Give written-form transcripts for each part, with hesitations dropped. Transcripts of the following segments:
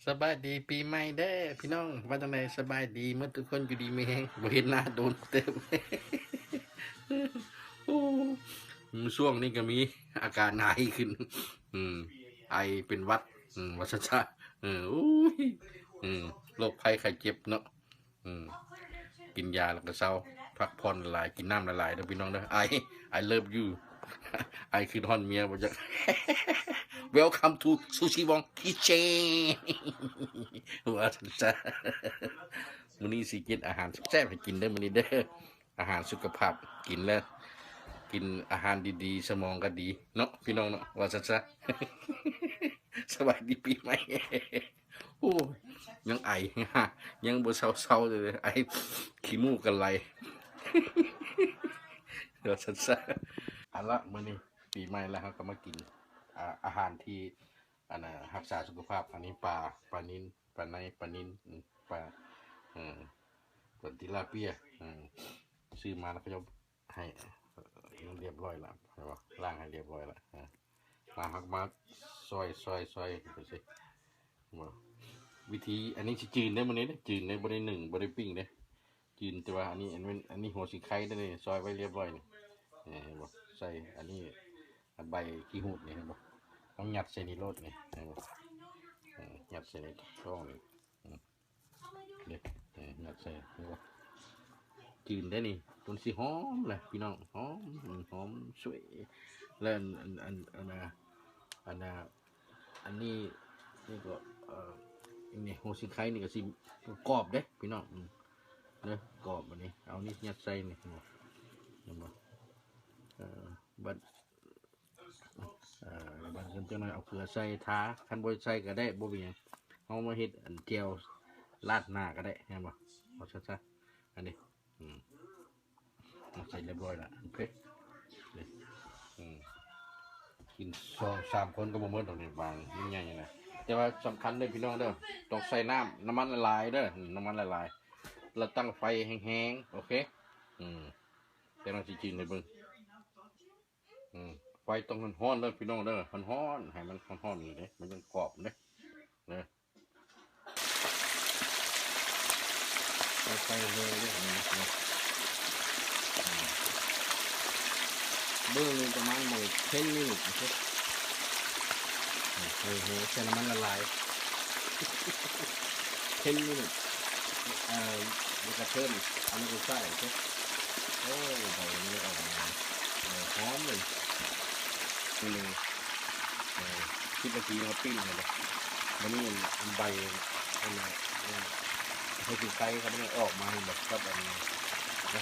สบายดีปีใหม่เด้อพี่น้องว่าจังไดสบายดีเมื่อทุกคนอยู่ดีมีแฮงบ่เห็นหน้าโดนเติมโอ้ช่วงนี้ก็มีอาการไอขึ้นไอเป็นหวัดวัชชะอุ้ยโรคภัยไข้เจ็บเนาะอืมกินยาแล้วก็เศร้าพักผ่อนละลายกินน้ำละลายเด้อพี่น้องเด้อI love you ไอคือทอนเมียบ่จัก Welcome to Sushi Wong Kitchen ว่าซะมื้อนี้สิกินอาหารแซ่บๆให้กินเด้อมื้อนี้เด้ออาหารสุขภาพกินแล้วกินอาหารดีๆสมองก็ดีเนาะพี่น้องเนาะว่าซะสวัสดีปีใหม่โอ้ยังไอยังบ่เศร้าๆเลยไอขี้มูกกันไหลว่าซะอันละมื้อนี้ปีใหม่แล้วครับก็มากินอาหารที่อันน่ะรักษาสุขภาพอันนี้ปลานิลปลาในปลานิลปลาเอ่อปลาติลาเปียซื้อมาแล้วก็จะให้เรียบร้อยแล้วใช่ป่ะล้างให้เรียบร้อยแล้วมาหักมาซอยไปสิวิธีอันนี้สิจืนได้มื้อนี้เด้จืนได้บ่ได้นึ่งบ่ได้ปิ้งเด้จืนแต่ว่าอันนี้หัวสิไข่ได้นี่ซอยไว้เรียบร้อยนี่เห็นบ่ใส่อันนี้ใบขี้หูดนี่เห็นบ่ต้องยัดใส่ในรถนี่เห็นบ่ยัดใส่ในท้องนี่เด็กยัดใส่เห็นบ่จืนได้นี่จนสิหอมเลยพี่น้องหอมสวยแล้วอันนี้นี่ก็นี่หัวสิไข่นี่ก็สิกรอบเด้พี่น้องเด้อกรอบอันนี้เอานี่ยัดใส่นี่เห็นบ่บัดบางคนจังหน่อยเอาเกลือใส่ทาคันบ่ใส่ก็ได้บ่เป็นหยังเฮามาเฮ็ดอันเจียวราดหน้าก็ได้เห็นบ่เอาซะอันนี้ใส่เรียบร้อยแล้วโอเคนี่กิน2-3คนก็บ่หมดดอกนี่บางใหญ่ๆนะแต่ว่าสำคัญเด้อพี่น้องเด้อต้องใส่น้ำมันละลายเด้อน้ำมันละลายแล้วตั้งไฟแห้งๆโอเคแต่เราสิกินให้เบิ่งไฟต้องร้อนๆเด้อพี่น้องเด้อร้อนๆให้มันร้อนๆนี่เด้มันจะกรอบเด้ไฟเลยเด้อเบิ่งนี่ประมาณ10 นาทีนะครับใส่น้ำมันละลาย10 นาทีมันก็เพิ่มอันนี้ก็ใส่โอเคโอ้ใบนี้ออกมาหอมเลยนี่10 นาทีเราปิ้งเลยวันนี้ใบอะไรให้ถึงไก่ครับมันออกมาแบบก็แบบ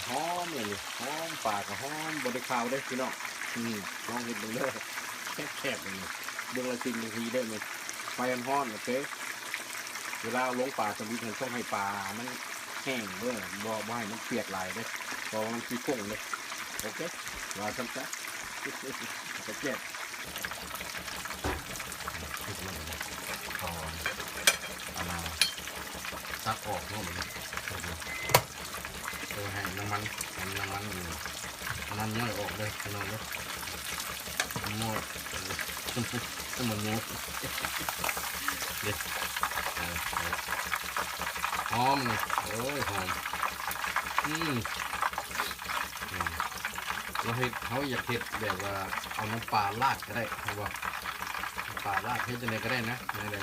หอมเลยหอมปากกับหอมบริคาวได้พี่น้องลองเห็นดูเลยแคบๆเลยเบื้องละ10 นาทีได้ไหมไฟร้อนโอเคเวลาลงปลาสวิตมันต้องให้ปลามันแห้งด้วยบ่ให้มันเปียกลายด้วยพอมันขี้ฟุ้งเลยโอเคมาทำซะจะเจ็บพอเอามาซักออกทั้งหมดเลยให้น้ำมันย่อยออกเลยน้องเลยหมดทั้งหมดเด็ดหอมเลยโอ้ยหอมเราให้เขาอยากเห็ดแบบว่าเอาน้ำปลาราดก็ได้เพราะว่าปลาราดเฮ็ดยังไงก็ได้นะนี่เลย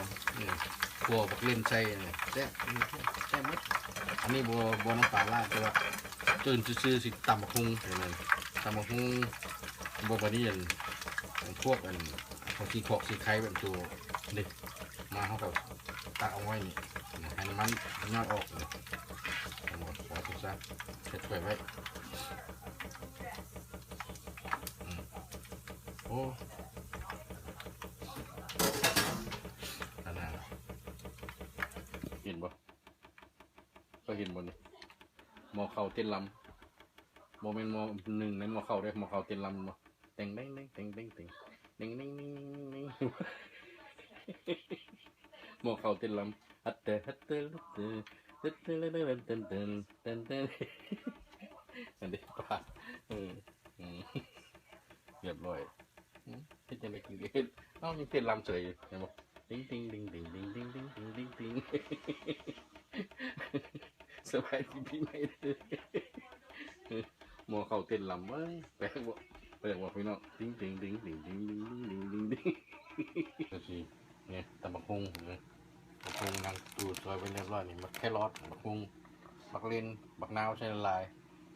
ขัวบักเล่นใส่แซ่บไหมอันนี้บัวน้ำปลาราดแต่ว่าตื่นซื่อสิตำบักหุ่งเลยตำบักหุ่งบัวบะนี่พวกเขาสีขอกสีไข่แบบตัวเด็กมาเขาแบบตักเอาไว้นี่ให้น้ำมันย่อยออกเลยหมดพอทุกท่านเสร็จไว้โอ้เห็นบ่ก็เห็นบ่นี่หมอเข่าเต้นลำโมเมนต์หมอหนึ่งในหมอเข่าได้หมอเข่าเต้นลำบ่เต็งหมอเข่าเต้นลำฮัตเตออันนี้ปลาเรียบร้อยที่จะไปกินเอ้ายังเต้นลำเฉยเห็นบ่ติ๊ง สบายดีปีใหม่เด้อหมอเข้าเต้นลำเว้ยแปลกบ่พี่น้องดิ้งดิ้งดิ้งดิ้งดิ้งดิ้งดิ้งดิ้งดิ้งก็สิเนี่ยตำบักหุ่งเนี่ยตำบักหุ่งนั่งตูดซอยไปเรียบร้อยนี่มักแค่รอดตำบักหุ่งบักเลนบักนาวใช้ละลาย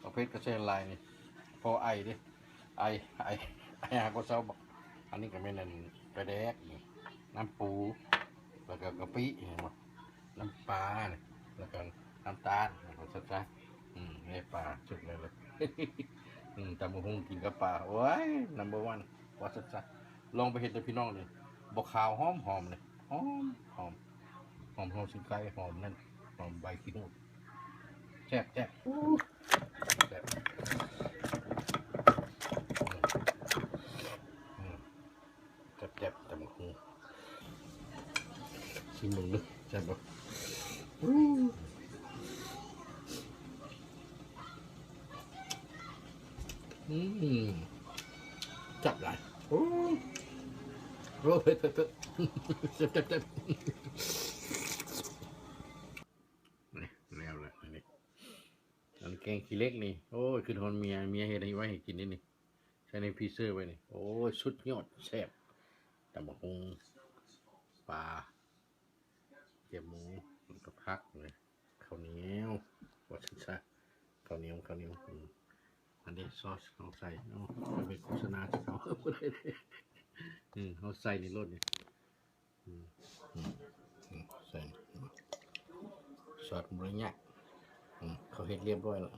บักเพชรก็ใช้ละลายนี่พอไอดิไอไอไอหาก็เศร้าบักอันนี้ก็ไม่นั่นไปแดกนี่น้ำปูแล้วก็กะปิเห็นบ่น้ำปลาเนี่ยแล้วก็น้ำตาลนะครับซะนี่ปลาสุดเลยเลย ตำบักหุ่งกินกับปลาโอ้ยnumber one ว่าซะลองไปเห็นแต่พี่น้องเลยบอกขาวหอมหอมเลยหอมหอมหอมหอมสิงไก่หอมนั่นหอมใบขี้นูดแซ่บแซ่บแซ่บแซ่บแซ่บตำบักหุ่งชิมมึงดูแซ่บบ่จับได้โอ้โหเผ็ดเผ็ดเผ็ดเจ็บเจ็บเจ็บนี่แล้วแหละนี่อันแกงขี้เล็กนี่โอ้ยคือทนเมียเฮ็ดให้ไว้ให้กินนี่ใช้ในฟรีเซอร์ไว้นี่โอ้ยสุดยอดแซ่บตำบักหุ่งปลาเจียวหมูกับผักเลยข้าวเหนียวว่าซะข้าวเหนียวอันนี้ซอสเขาใส่เอาไปโฆษณาจะเขาเขาใส่ในรถนี่ใส่ซอสบริญญาเขาเฮ็ดเรียบร้อยแล้ว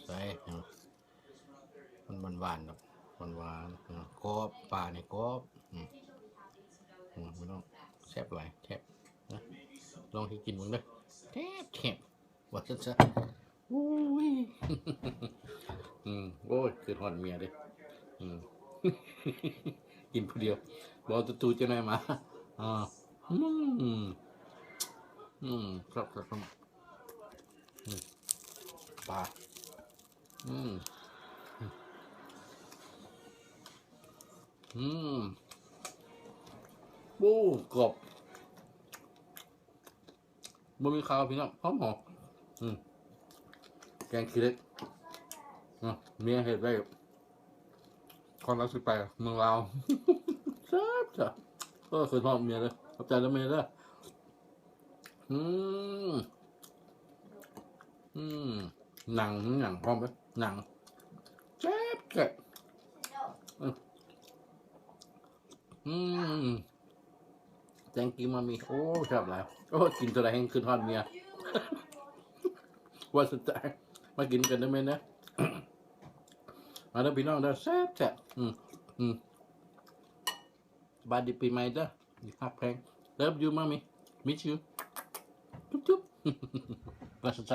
ใส่มันหวานแบบหวานกรอบปลาเนี่ยกรอบไม่ต้องแซ่บหลายแซ่บนะลองให้กินมึงเลยแซ่บว่าซะอุ้ยโอ้ยคือหอนเมียเลยกินผู้เดียวบอกตูจะไหนมาครับปลาโอ้กรอบบ่มีข้าวพี่น้องหอมแกงขี้เล็กเมียเห็ดไว้คนรักสิไปเมืองลาวจ้าก็เคยทอดเมียเลยขอบใจแล้วเมียเลยหนังพร้อมไหมหนังแซ่บแกะแจงกินมามีโอ้ชอบแล้วโอ้กินตัวไหนให้ขึ้นทอดเมียว่าสุดใจมากินกันได้ไหมนะมาแล้วพี่น้องเด้อแซ่บบาดีปีใหม่เด้อมีภาพเพลงเลิฟยูมามิมิชยูจุ๊บว่าสุดใจ